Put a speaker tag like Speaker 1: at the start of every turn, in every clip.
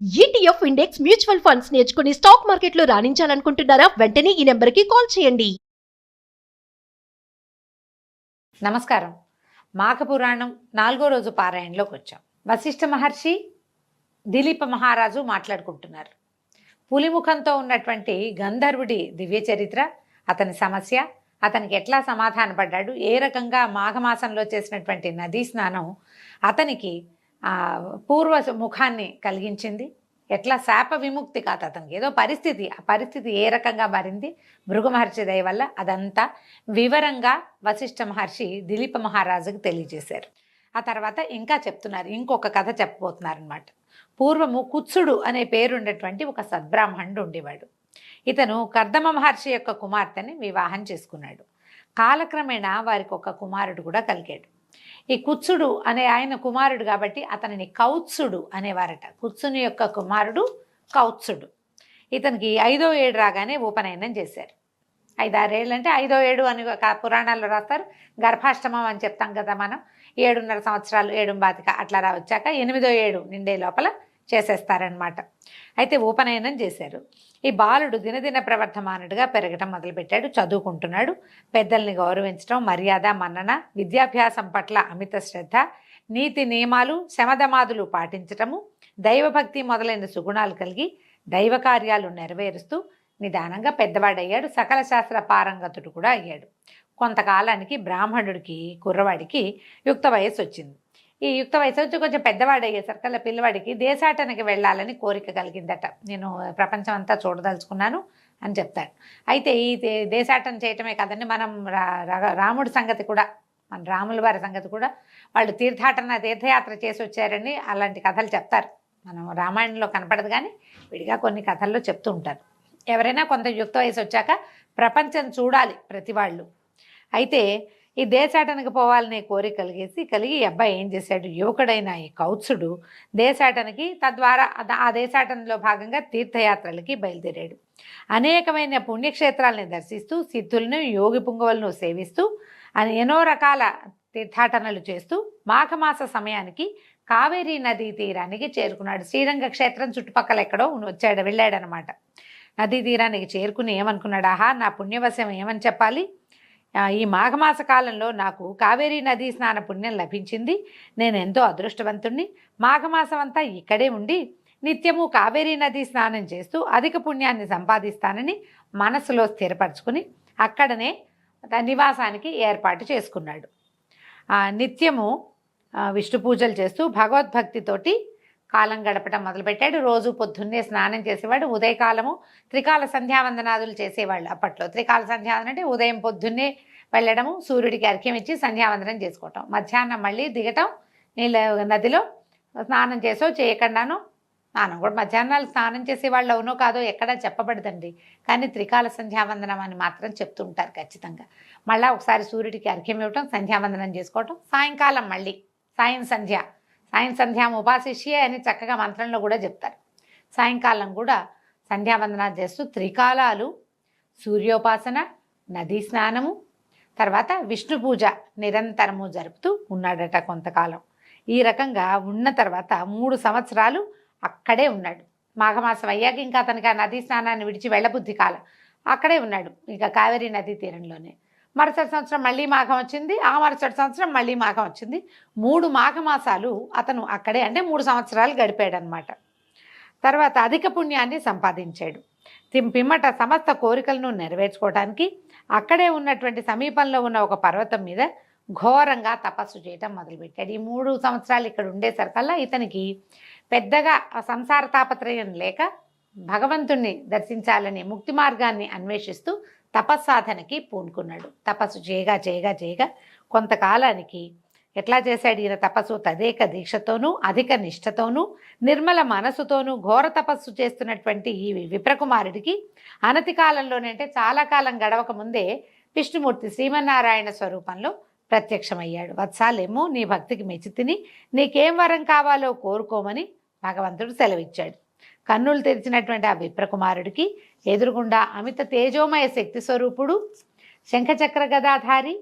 Speaker 1: ETF index mutual funds నేర్చుకుని stock మార్కెట్లో రాణించాలనుకుంటున్నారా? వెంటనే ఈ నెంబర్కి కాల్ చేయండి.
Speaker 2: నమస్కారం. మాఘపురాణం 4వ రోజు పారాయణలోకి వచ్చాం. వశిష్ఠ మహర్షి, దిలీప మహారాజు మాట్లాడుకుంటున్నారు. పులిముఖంతో ఉన్నటువంటి గంధర్వుడి దివ్య చరిత్ర, అతని సమస్య, అతనికి ఎట్లా సమాధానపడ్డాడు, ఏ రకంగా మాఘమాసంలో చేసినటువంటి నదీ స్నానం అతనికి పూర్వ ముఖాన్ని కలిగించింది, ఎట్లా శాప విముక్తి కాదు అతనికి ఏదో పరిస్థితి, ఆ పరిస్థితి ఏ రకంగా మారింది భృగు మహర్షి దయ వల్ల, అదంతా వివరంగా వశిష్ఠ మహర్షి దిలీప మహారాజుకు తెలియజేశారు. ఆ తర్వాత ఇంకా చెప్తున్నారు, ఇంకొక కథ చెప్పబోతున్నారు అనమాట. పూర్వము కుత్సుడు అనే పేరున్నటువంటి ఒక సద్బ్రాహ్మణుడు ఉండేవాడు. ఇతను కర్దమ మహర్షి యొక్క కుమార్తెని వివాహం చేసుకున్నాడు. కాలక్రమేణా వారికి ఒక కుమారుడు కూడా కలిగాడు. ఈ కుత్సుడు అనే ఆయన కుమారుడు కాబట్టి అతనిని కౌత్సుడు అనేవారట. కుత్సుని యొక్క కుమారుడు కౌత్సుడు. ఇతనికి 5వ ఏడు రాగానే ఉపనయనం చేశారు. 5-6 ఏళ్ళు అంటే 5వ ఏడు అని పురాణాల్లో రాస్తారు. గర్భాష్టమం అని చెప్తాం కదా మనం. 7.5 సంవత్సరాలు 7 అట్లా వచ్చాక 8వ ఏడు నిండే లోపల చేసేస్తారనమాట. అయితే ఉపనయనం చేశారు. ఈ బాలుడు దినదిన ప్రవర్ధమానుడిగా పెరగటం మొదలుపెట్టాడు. చదువుకుంటున్నాడు. పెద్దల్ని గౌరవించడం, మర్యాద, మన్నన, విద్యాభ్యాసం పట్ల అమిత శ్రద్ధ, నీతి నియమాలు, శమధమాదులు పాటించటము, దైవభక్తి మొదలైన సుగుణాలు కలిగి దైవ కార్యాలు నెరవేరుస్తూ నిదానంగా పెద్దవాడయ్యాడు. సకల శాస్త్ర పారంగతుడు కూడా అయ్యాడు. కొంతకాలానికి బ్రాహ్మణుడికి కుర్రవాడికి యుక్త వయస్సు వచ్చింది. ఈ యుక్త వయసు వచ్చి కొంచెం పెద్దవాడయ్యేసరికల్లా పిల్లవాడికి దేశాటనకి వెళ్ళాలని కోరిక కలిగిందట. నేను ప్రపంచం అంతా చూడదలుచుకున్నాను అని చెప్తాడు. అయితే ఈ దేశాటన చేయటమే కాదండి, మనం రాముడి సంగతి కూడా, మన రాముల వారి సంగతి కూడా, వాళ్ళు తీర్థయాత్ర చేసి వచ్చారని అలాంటి కథలు చెప్తారు. మనం రామాయణంలో కనపడదు కానీ విడిగా కొన్ని కథల్లో చెప్తూ ఉంటారు. ఎవరైనా కొంత యుక్త వయసు వచ్చాక ప్రపంచం చూడాలి ప్రతి వాళ్ళు. అయితే ఈ దేశాటనకు పోవాలనే కోరిక కలిగి అబ్బాయి ఏం చేశాడు, యువకుడైన ఈ కౌత్సుడు దేశాటనకి, తద్వారా ఆ దేశాటనలో భాగంగా తీర్థయాత్రలకి బయలుదేరాడు. అనేకమైన పుణ్యక్షేత్రాలని దర్శిస్తూ, సిద్ధులను, యోగి పుంగవులను సేవిస్తూ, ఎన్నో రకాల తీర్థాటనలు చేస్తూ మాఘమాస సమయానికి కావేరీ నదీ తీరానికి చేరుకున్నాడు. శ్రీరంగ క్షేత్రం చుట్టుపక్కల ఎక్కడో వెళ్ళాడనమాట. నదీ తీరానికి చేరుకుని ఏమనుకున్నాడు, ఆహా నా పుణ్యవశం ఏమని చెప్పాలి, ఈ మాఘమాస కాలంలో నాకు కావేరీ నదీ స్నాన పుణ్యం లభించింది. నేను ఎంతో అదృష్టవంతుణ్ణి. మాఘమాసం అంతా ఇక్కడే ఉండి నిత్యము కావేరీ నదీ స్నానం చేస్తూ అధిక పుణ్యాన్ని సంపాదిస్తానని మనసులో స్థిరపరచుకుని అక్కడనే నివాసానికి ఏర్పాటు చేసుకున్నాడు. నిత్యము విష్ణు పూజలు చేస్తూ భగవద్భక్తితోటి కాలం గడపటం మొదలుపెట్టాడు. రోజు పొద్దున్నే స్నానం చేసేవాడు. ఉదయకాలము త్రికాల సంధ్యావందనాదులు చేసేవాళ్ళు. అప్పట్లో త్రికాల సంధ్యావందనం అంటే ఉదయం పొద్దున్నే వెళ్ళడము, సూర్యుడికి అర్ఘ్యం ఇచ్చి సంధ్యావందనం చేసుకోవటం, మధ్యాహ్నం మళ్ళీ దిగటం, నదిలో స్నానం చేయకుండాను. స్నానం కూడా మధ్యాహ్నాలు స్నానం చేసేవాళ్ళు అవునో కాదో ఎక్కడా చెప్పబడదండి, కానీ త్రికాల సంధ్యావందనం అని మాత్రం చెప్తుంటారు ఖచ్చితంగా. మళ్ళీ ఒకసారి సూర్యుడికి అర్ఘ్యం ఇవ్వటం, సంధ్యావందనం చేసుకోవటం, సాయంకాలం మళ్ళీ సాయం సంధ్యాం ఉపాశిష్యే అని చక్కగా మంత్రంలో కూడా చెప్తారు. సాయంకాలం కూడా సంధ్యావందనాలు చేస్తూ త్రికాలాలు సూర్యోపాసన, నదీ స్నానము, తర్వాత విష్ణు పూజ నిరంతరము జరుపుతూ ఉన్నాడట కొంతకాలం. ఈ రకంగా ఉన్న తర్వాత 3 సంవత్సరాలు అక్కడే ఉన్నాడు. మాఘమాసం అయ్యాక ఇంకా అతనికి ఆ నదీ స్నానాన్ని విడిచి వెళ్ళబుద్ధి కాలం, అక్కడే ఉన్నాడు ఇక కావేరీ నదీ తీరంలోనే. మరుసటి సంవత్సరం మళ్ళీ మాఘం వచ్చింది, ఆ మరుసటి సంవత్సరం మళ్ళీ మాఘం వచ్చింది. 3 మాఘమాసాలు అతను అక్కడే, అంటే 3 సంవత్సరాలు గడిపాడనమాట. తర్వాత అధిక పుణ్యాన్ని సంపాదించాడు. పిమ్మట సమస్త కోరికలను నెరవేర్చుకోవడానికి అక్కడే ఉన్నటువంటి సమీపంలో ఉన్న ఒక పర్వతం మీద ఘోరంగా తపస్సు చేయటం మొదలుపెట్టాడు. ఈ 3 సంవత్సరాలు ఇక్కడ ఉండేసరికల్లా ఇతనికి పెద్దగా సంసార తాపత్రయం లేక భగవంతుణ్ణి దర్శించాలని ముక్తి మార్గాన్ని అన్వేషిస్తూ తపస్సాధనకి పూనుకున్నాడు. తపస్సు చేయగా కొంతకాలానికి ఎట్లా చేశాడు ఈయన తపస్సు, తదేక దీక్షతోనూ అధిక నిష్ఠతోనూ నిర్మల మనసుతోనూ ఘోర తపస్సు చేస్తున్నటువంటి ఈ విప్రకుమారుడికి అనతి కాలంలోనే, అంటే చాలా కాలం గడవక ముందే విష్ణుమూర్తి శ్రీమన్నారాయణ స్వరూపంలో ప్రత్యక్షమయ్యాడు. వత్సాలేమో నీ భక్తికి మెచ్చితిని, నీకేం వరం కావాలో కోరుకోమని భగవంతుడు సెలవిచ్చాడు. కన్నులు తెరిచినటువంటి ఆ విప్రకుమారుడికి ఎదురుగుండా అమిత తేజోమయ శక్తి స్వరూపుడు, శంఖచక్ర గదాధారి,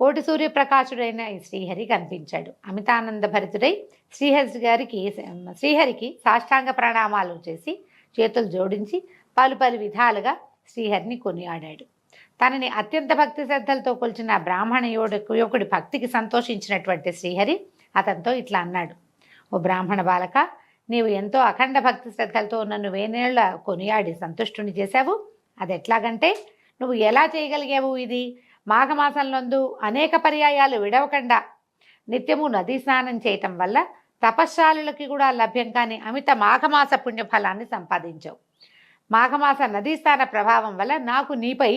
Speaker 2: కోటి సూర్యప్రకాశుడైన ఈ శ్రీహరి కనిపించాడు. అమితానంద భరితుడై శ్రీహరికి సాష్టాంగ ప్రణామాలు చేసి చేతులు జోడించి పలు విధాలుగా శ్రీహరిని కొనియాడాడు. తనని అత్యంత భక్తి శ్రద్ధలతో కొలిచిన బ్రాహ్మణ యువకుడి భక్తికి సంతోషించినటువంటి శ్రీహరి అతనితో ఇట్లా అన్నాడు: ఓ బ్రాహ్మణ బాలక, నీవు ఎంతో అఖండ భక్తి శ్రద్ధలతో నన్ను వేనేళ్ల కొనియాడి సంతుష్టుని చేశావు. అది ఎట్లాగంటే, నువ్వు ఎలా చేయగలిగావు? ఇది మాఘమాసంలోందు అనేక పర్యాయాలు విడవకుండా నిత్యము నదీ స్నానం చేయటం వల్ల తపశ్శాలులకి కూడా లభ్యం కాని అమిత మాఘమాస పుణ్యఫలాన్ని సంపాదించావు. మాఘమాస నదీ స్నాన ప్రభావం వల్ల నాకు నీపై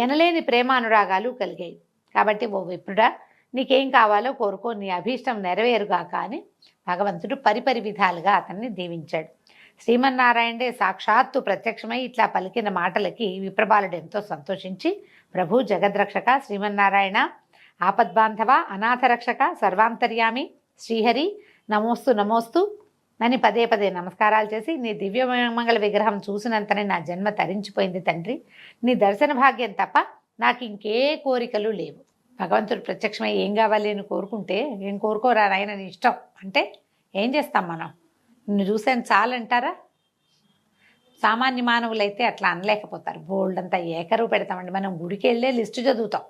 Speaker 2: ఎనలేని ప్రేమానురాగాలు కలిగాయి. కాబట్టి ఓ విప్రుడా, నీకేం కావాలో కోరుకో, నీ అభీష్టం నెరవేరుగాక అని భగవంతుడు పరిపరి విధాలుగా అతన్ని దీవించాడు. శ్రీమన్నారాయణుడే సాక్షాత్తు ప్రత్యక్షమై ఇట్లా పలికిన మాటలకి విప్రబాలుడు ఎంతో సంతోషించి, ప్రభు జగద్రక్షక శ్రీమన్నారాయణ, ఆపద్బాంధవ, అనాథరక్షక, సర్వాంతర్యామి శ్రీహరి, నమోస్తు నమోస్తు అని పదే నమస్కారాలు చేసి, నీ దివ్యమంగళ విగ్రహం చూసినంతనే నా జన్మ తరించిపోయింది తండ్రి. నీ దర్శన భాగ్యం తప్ప నాకు ఇంకే కోరికలు లేవు. భగవంతుడు ప్రత్యక్షమై ఏం కావాలి అని కోరుకుంటే, ఏం కోరుకోరా నాయన నీ ఇష్టం అంటే ఏం చేస్తాం మనం? నిన్ను చూసాను చాలంటారా? సామాన్య మానవులైతే అట్లా అనలేకపోతారు. బోల్డ్ అంతా ఏకరువు పెడతామండి. మనం గుడికి వెళ్ళే లిస్టు చదువుతాం,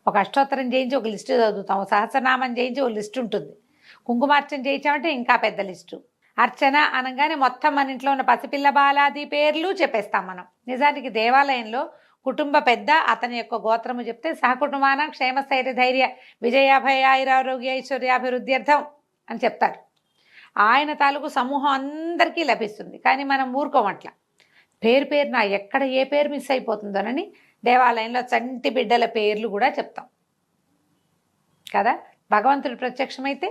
Speaker 2: ఒక అష్టోత్తరం చేయించి ఒక లిస్టు చదువుతాం, ఒక సహస్రనామం చేయించి ఒక లిస్టు ఉంటుంది, కుంకుమార్చన చేయించామంటే ఇంకా పెద్ద లిస్టు. అర్చన అనగానే మొత్తం మన ఇంట్లో ఉన్న పసిపిల్ల బాలాది పేర్లు చెప్పేస్తాం మనం. నిజానికి దేవాలయంలో కుటుంబ పెద్ద అతని యొక్క గోత్రము చెప్తే సహకుటుంబాన క్షేమస్థైర్య ధైర్య విజయాభయ ఆయురారోగ్య ఐశ్వర్యాభివృద్ధ్యర్థం అని చెప్తారు. ఆయన తాలూకు సమూహం అందరికీ లభిస్తుంది. కానీ మనం ఊరుకోమట్ల పేరున ఎక్కడ ఏ పేరు మిస్ అయిపోతుందోనని దేవాలయంలో చంటి బిడ్డల పేర్లు కూడా చెప్తాం కదా. భగవంతుడు ప్రత్యక్షమైతే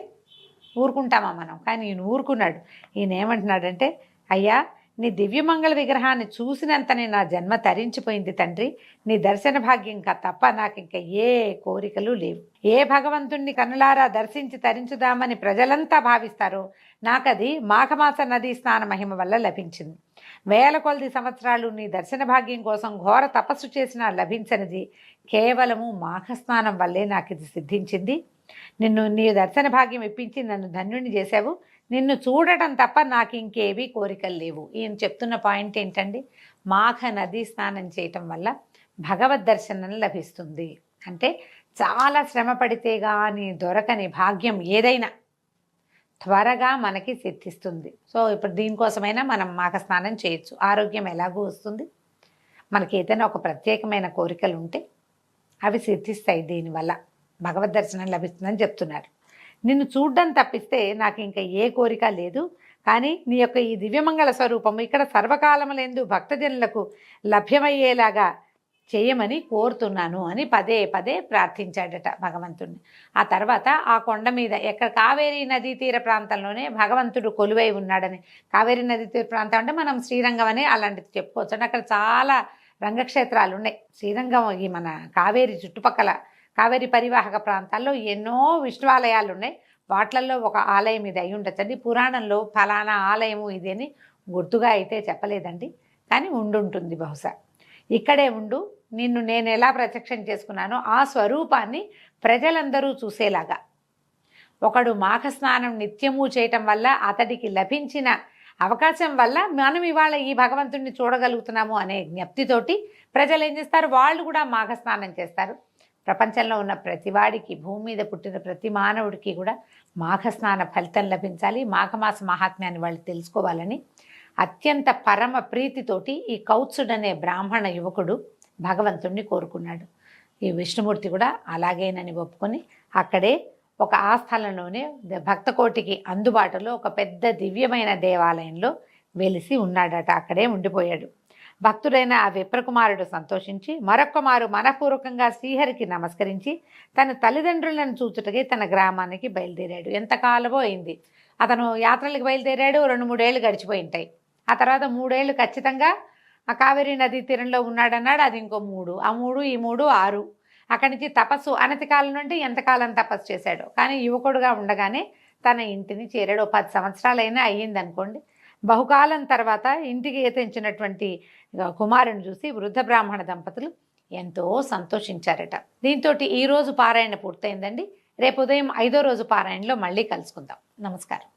Speaker 2: ఊరుకుంటామా మనం? కానీ ఈయన ఊరుకున్నాడు. ఈయన ఏమంటున్నాడంటే, అయ్యా, నీ దివ్యమంగళ విగ్రహాన్ని చూసినంతనే నా జన్మ తరించిపోయింది తండ్రి. నీ దర్శన భాగ్యం తప్ప నాకు ఇంకా ఏ కోరికలు లేవు. ఏ భగవంతుణ్ణి కన్నులారా దర్శించి తరించుదామని ప్రజలంతా భావిస్తారో నాకది మాఘమాస నదీ స్నాన మహిమ వల్ల లభించింది. వేల కొలది సంవత్సరాలు నీ దర్శన భాగ్యం కోసం ఘోర తపస్సు చేసినా లభించనిది కేవలము మాఘస్నానం వల్లే నాకు ఇది సిద్ధించింది. నీ దర్శన భాగ్యం ఇప్పించి నన్ను ధన్యుని చేశావు. నిన్ను చూడటం తప్ప నాకు ఇంకేవీ కోరికలు లేవు. ఈయన చెప్తున్న పాయింట్ ఏంటండి? మాఘ నదీ స్నానం చేయటం వల్ల భగవద్ దర్శనం లభిస్తుంది. అంటే చాలా శ్రమ పడితే కానీ దొరకని భాగ్యం ఏదైనా త్వరగా మనకి సిద్ధిస్తుంది. సో ఇప్పుడు దీనికోసమైనా మనం మాఘ స్నానం చేయొచ్చు. ఆరోగ్యం ఎలాగూ వస్తుంది. మనకి ఏదైనా ఒక ప్రత్యేకమైన కోరికలు ఉంటే అవి సిద్ధిస్తాయి. దీనివల్ల భగవద్ దర్శనం లభిస్తుందని చెప్తున్నారు. నిన్ను చూడ్డం తప్పిస్తే నాకు ఇంకా ఏ కోరిక లేదు. కానీ నీ యొక్క ఈ దివ్యమంగళ స్వరూపము ఇక్కడ సర్వకాలములందు భక్తజనులకు లభ్యమయ్యేలాగా చేయమని కోరుతున్నాను అని పదే ప్రార్థించాడట భగవంతుడిని. ఆ తర్వాత ఆ కొండ మీద ఎక్కడ కావేరీ నదీ తీర ప్రాంతంలోనే భగవంతుడు కొలువై ఉన్నాడని. కావేరీ నదీ తీర ప్రాంతం అంటే మనం శ్రీరంగం అని అలాంటిది చెప్పుకోవచ్చు. అంటే అక్కడ చాలా రంగక్షేత్రాలు ఉన్నాయి. శ్రీరంగం ఈ మన కావేరీ చుట్టుపక్కల కావేరీ పరివాహక ప్రాంతాల్లో ఎన్నో విష్ణువాలయాలు ఉన్నాయి. వాట్లల్లో ఒక ఆలయం ఇది అయి ఉండొచ్చండి. పురాణంలో ఫలానా ఆలయము ఇది అని గుర్తుగా అయితే చెప్పలేదండి, కానీ ఉండుంటుంది బహుశా. ఇక్కడే ఉండు, నిన్ను నేను ఎలా ప్రత్యక్షం చేసుకున్నానో ఆ స్వరూపాన్ని ప్రజలందరూ చూసేలాగా. ఒకడు మాఘస్నానం నిత్యము చేయటం వల్ల అతడికి లభించిన అవకాశం వల్ల మనం ఇవాళ ఈ భగవంతుడిని చూడగలుగుతున్నాము అనే జ్ఞప్తితోటి ప్రజలు ఏం చేస్తారు? వాళ్ళు కూడా మాఘస్నానం చేస్తారు. ప్రపంచంలో ఉన్న ప్రతివాడికి, భూమి మీద పుట్టిన ప్రతి మానవుడికి కూడా మాఘస్నాన ఫలితం లభించాలి, మాఘమాస మహాత్మ్యాన్ని వాళ్ళు తెలుసుకోవాలని అత్యంత పరమ ప్రీతితోటి ఈ కౌత్సుడనే బ్రాహ్మణ యువకుడు భగవంతుణ్ణి కోరుకున్నాడు. ఈ విష్ణుమూర్తి కూడా అలాగేనని ఒప్పుకొని అక్కడే ఒక ఆ స్థలంలోనే భక్తకోటికి అందుబాటులో ఒక పెద్ద దివ్యమైన దేవాలయంలో వెలిసి ఉన్నాడట. అక్కడే ఉండిపోయాడు. భక్తుడైన ఆ విప్రకుమారుడు సంతోషించి మరొక్కమారు మనపూర్వకంగా శ్రీహరికి నమస్కరించి తన తల్లిదండ్రులను చూచుటకే తన గ్రామానికి బయలుదేరాడు. ఎంతకాలమో అయింది అతను యాత్రలకు బయలుదేరాడు. 2-3 ఏళ్ళు గడిచిపోయి ఉంటాయి. ఆ తర్వాత 3 ఏళ్ళు ఖచ్చితంగా ఆ కావేరీ నదీ తీరంలో ఉన్నాడన్నాడు. అది ఇంకో 3, ఆ 3 ఈ 3 6. అక్కడి నుంచి తపస్సు అనతి కాలం నుండి ఎంతకాలం తపస్సు చేశాడు. కానీ యువకుడుగా ఉండగానే తన ఇంటిని చేరాడు. 10 సంవత్సరాలైనా అయ్యింది అనుకోండి. బహుకాలం తర్వాత ఇంటికి తెంచినటువంటి కుమారుని చూసి వృద్ధ బ్రాహ్మణ దంపతులు ఎంతో సంతోషించారట. దీంతో ఈ రోజు పారాయణ పూర్తయిందండి. రేపు ఉదయం 5వ రోజు పారాయణలో మళ్ళీ కలుసుకుందాం. నమస్కారం.